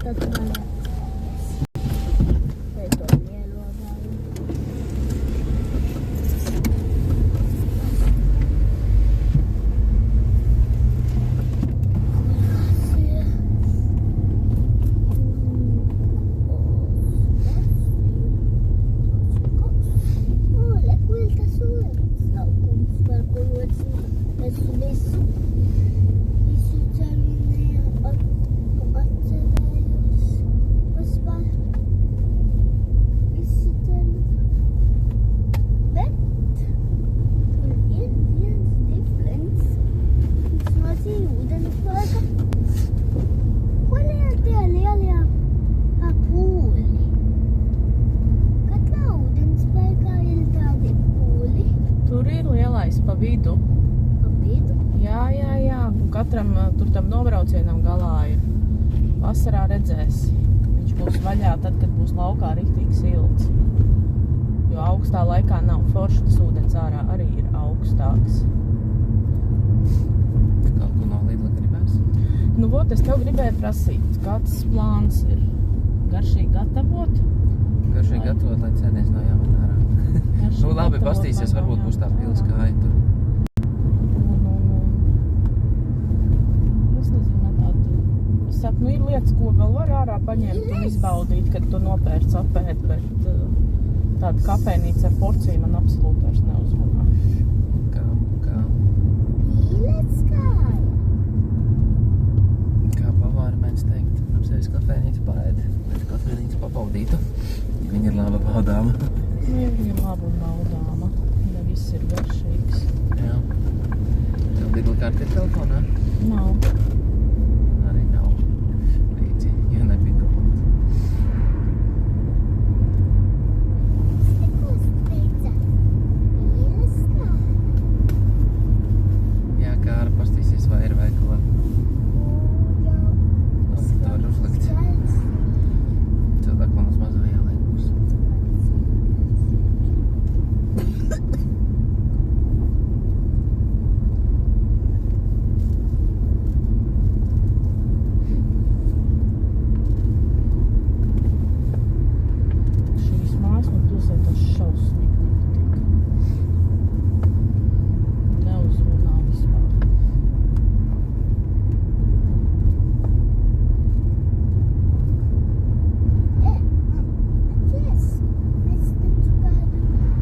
tad malētas. Vai to ierodāju. Pa vidu. Pa vidu? Jā. Katram tur tam nobraucienam galā ir. Vasarā redzēsi. Viņš būs vaļā tad, kad būs laukā riktīgi silts. Jo augstā laikā nav forši, tas ūdens ārā arī ir augstāks. Kaut ko no Lidla gribēs? Nu, vot, es tev gribēju prasīt, kāds plāns ir garšīgi gatavot? Garšīgi gatavot, lai cēdiens nav jāmet ārā. Nu, labi, pastīsies, varbūt būs tā pils kāja tur. Es nezinu, tādu. Es saku, nu, ir lietas, ko vēl var ārā paņemt un izbaudīt, kad tu nopērc apēd, bet tāda kafejnīca ar porciju man absolūti vairs neuzrunā. Kā? Pīlets kāja. Kā pavāri mēdz teikt, apsevis kafejnīcu paēd, bet kafejnīcu pabaudītu. Viņa ir laba baudāma. Nu, ja viņa ir laba un baudāma, ja viss ir garšīgs. Jā. Tev Lidla kārta ir telefonā? Nav. Arī nav. Līdzi, ja nebija domāt. Stikos teica, pīles kāja. Jā, Kāra pastīsies, vai ir veikalā. Jā. Labi, to var uzlikt. Cilvēku man uz mazā jāliek būs. Šīs mājas man pilsētās šausmīgi nepatīk. Neuzrunā vispār.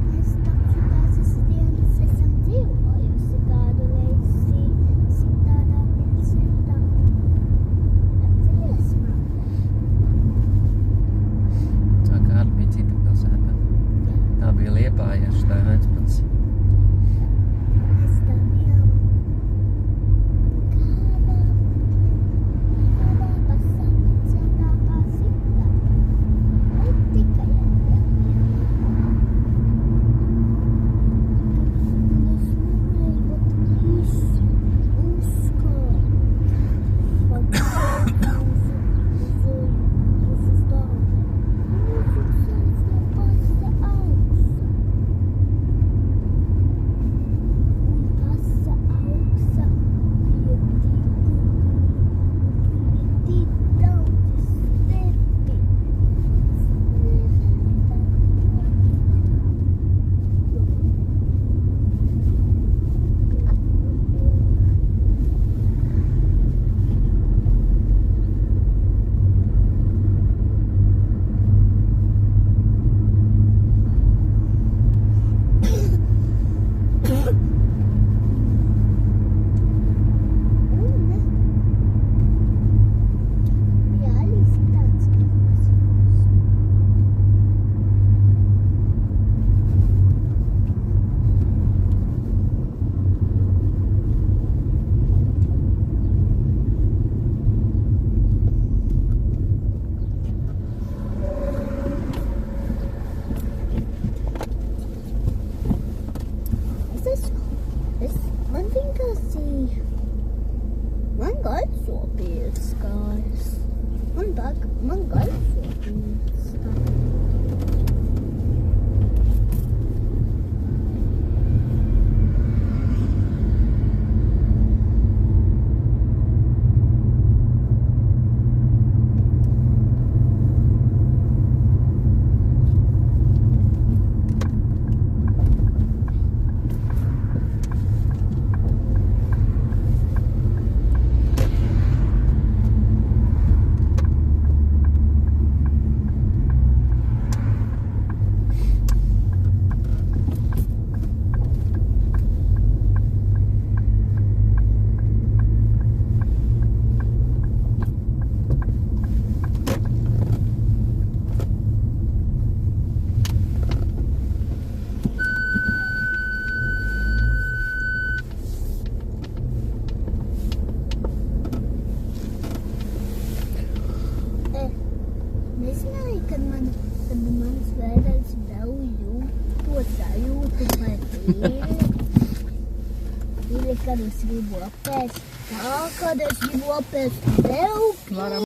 Mēs taču tās dienas esam dzīvojusi kādu reizi citādā pilsētā. Atceries man? Tā Kāra bija cita pilsēta. Tā bija Liepāja, šitā Ventspils. Mēs tam bijām kādā pasaulpilsētā kā citā. Ne tikai ar tiem Man garšo pīsta. nezināju, kad mans vēders vēl to sajūtu par ir, kad es gribu apēst tā, kad es gribu apēst vēl. Varam